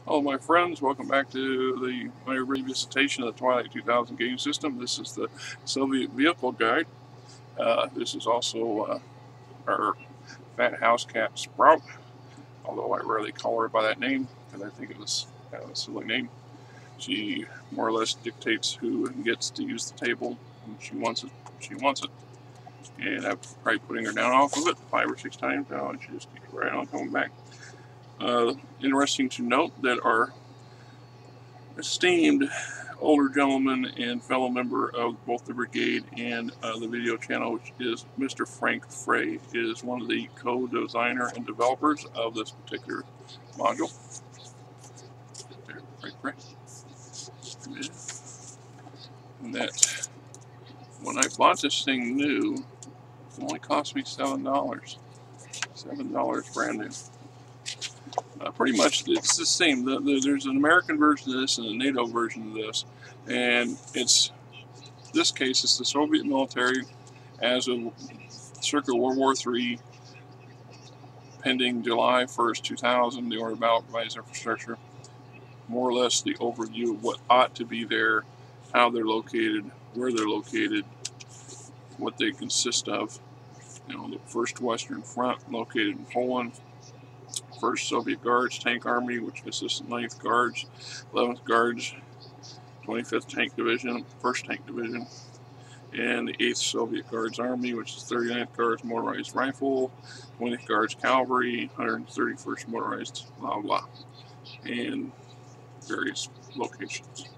Hello my friends, welcome back to my revisitation of the Twilight 2000 game system. This is the Soviet Vehicle Guide. This is also our Fat House Cat Sprout, although I rarely call her by that name because I think it was kind of a silly name. She more or less dictates who gets to use the table when she wants it. She wants it. And I'm probably putting her down off of it 5 or 6 times now, and she just keeps right on coming back. Interesting to note that our esteemed older gentleman and fellow member of both the brigade and the video channel, which is Mr. Frank Frey, is one of the co-designer and developers of this particular module. There, Frank Frey. And that when I bought this thing new, it only cost me $7. $7 brand new. Pretty much it's the same. There's an American version of this and a NATO version of this, and this case it's the Soviet military as of circa World War III, pending July 1st, 2000, the Order of Battle provides infrastructure, more or less the overview of what ought to be there, how they're located, where they're located, what they consist of. The 1st Western Front located in Poland, 1st Soviet Guards Tank Army, which consists of 9th Guards, 11th Guards, 25th Tank Division, 1st Tank Division, and the 8th Soviet Guards Army, which is 39th Guards Motorized Rifle, 20th Guards Cavalry, 131st Motorized blah blah, and various locations.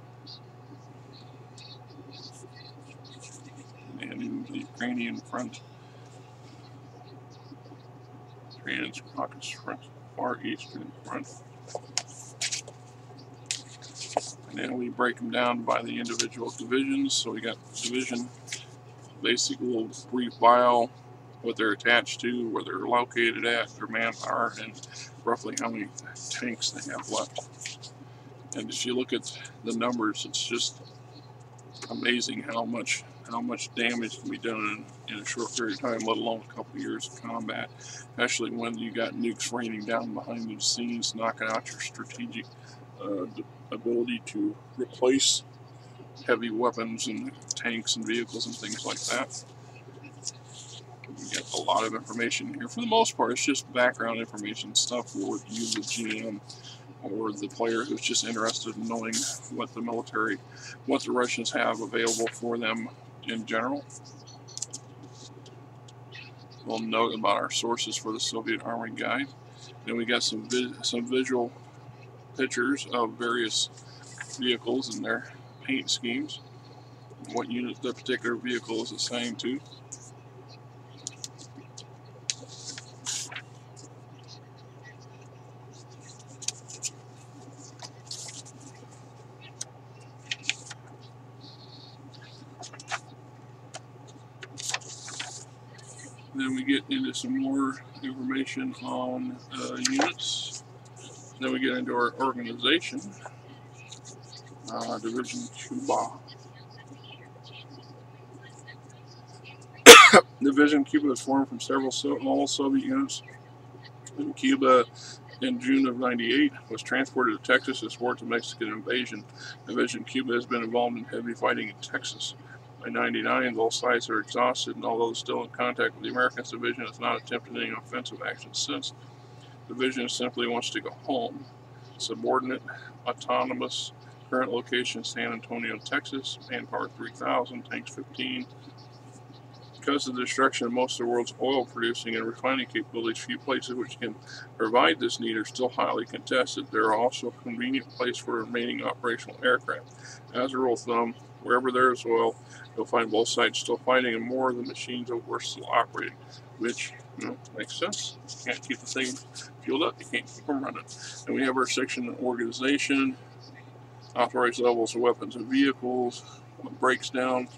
And in the Ukrainian front, Trans-Caucasus front, Far Eastern front. And then we break them down by the individual divisions. So we got division, basic little brief bio, what they're attached to, where they're located at, their manpower, and roughly how many tanks they have left. And if you look at the numbers, it's just amazing how much damage can be done in a short period of time, let alone a couple of years of combat, especially when you got nukes raining down behind the scenes, knocking out your strategic ability to replace heavy weapons and tanks and vehicles and things like that. You get a lot of information here. For the most part, it's just background information, stuff for you, the GM, or the player who's just interested in knowing what the Russians have available for them in general. We'll note about our sources for the Soviet Army Guide. Then we got some visual pictures of various vehicles and their paint schemes, what unit the particular vehicle is assigned to. Then we get into some more information on units. Then we get into our organization, Division Cuba. Division Cuba is formed from several all Soviet units in Cuba. In June of '98, was transported to Texas to support the Mexican invasion. Division Cuba has been involved in heavy fighting in Texas. By '99, both sides are exhausted, and although still in contact with the Americans, the division has not attempted any offensive action since. The division simply wants to go home. Subordinate, autonomous, current location San Antonio, Texas, manpower 3,000, tanks 15. Because of the destruction of most of the world's oil producing and refining capabilities, few places which can provide this need are still highly contested. There are also a convenient place for remaining operational aircraft. As a rule of thumb, wherever there is oil, you'll find both sides still fighting and more of the machines are still operating, which makes sense. You can't keep the thing fueled up, you can't keep them running. And we have our section on organization, authorized levels of weapons and vehicles, what breaks down.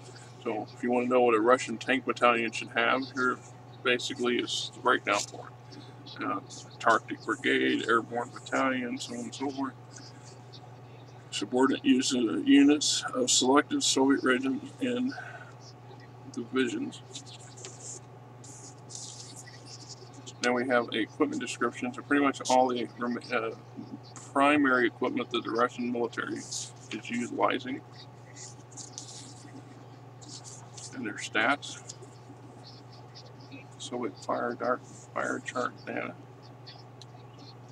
So if you want to know what a Russian tank battalion should have, here basically is the breakdown for it. Antarctic Brigade, Airborne Battalion, so on and so forth. Subordinate units of selected Soviet regiments and divisions. Then we have equipment descriptions, so pretty much all the primary equipment that the Russian military is utilizing, and their stats. Soviet fire chart data,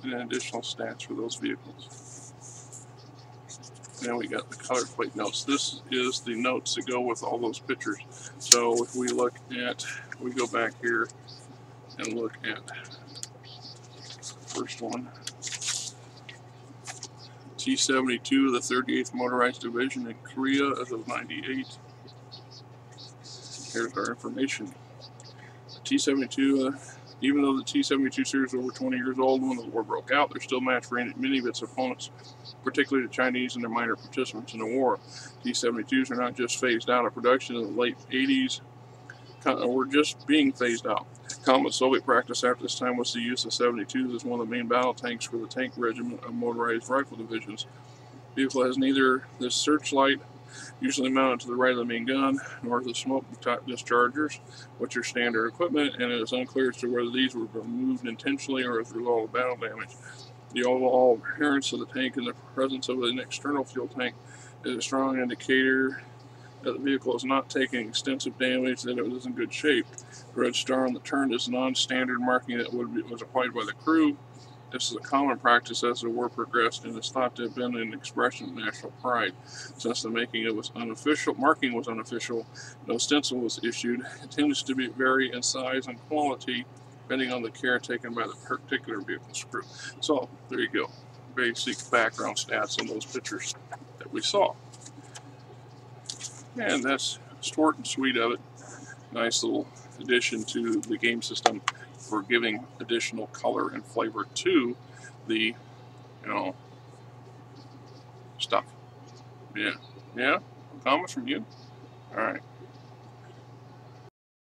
and then additional stats for those vehicles. And then we got the color plate notes. This is the notes that go with all those pictures. So if we look at, we go back here and look at the first one, T-72, the 38th Motorized Division in Korea as of '98. Here's our information. The T-72, even though the T-72 series is over 20 years old when the war broke out, they're still matched for many of its opponents, particularly the Chinese and their minor participants in the war. T-72s are not just phased out of production in the late 80s, were just being phased out. Common Soviet practice after this time was the use of 72s as one of the main battle tanks for the tank regiment of motorized rifle divisions. The vehicle has neither the searchlight, usually mounted to the right of the main gun, nor the smoke dischargers, which are standard equipment, and it is unclear as to whether these were removed intentionally or as a result of battle damage. The overall appearance of the tank and the presence of an external fuel tank is a strong indicator that the vehicle is not taking extensive damage, that it was in good shape. The red star on the turret is non-standard marking that was applied by the crew. This is a common practice as the war progressed and is thought to have been an expression of national pride. Since the marking was unofficial, no stencil was issued. It tends to vary in size and quality depending on the care taken by the particular vehicle's crew. So there you go, basic background stats on those pictures that we saw. And that's short and sweet of it. Nice little addition to the game system for giving additional color and flavor to the, stuff. Yeah. Comments from you? All right.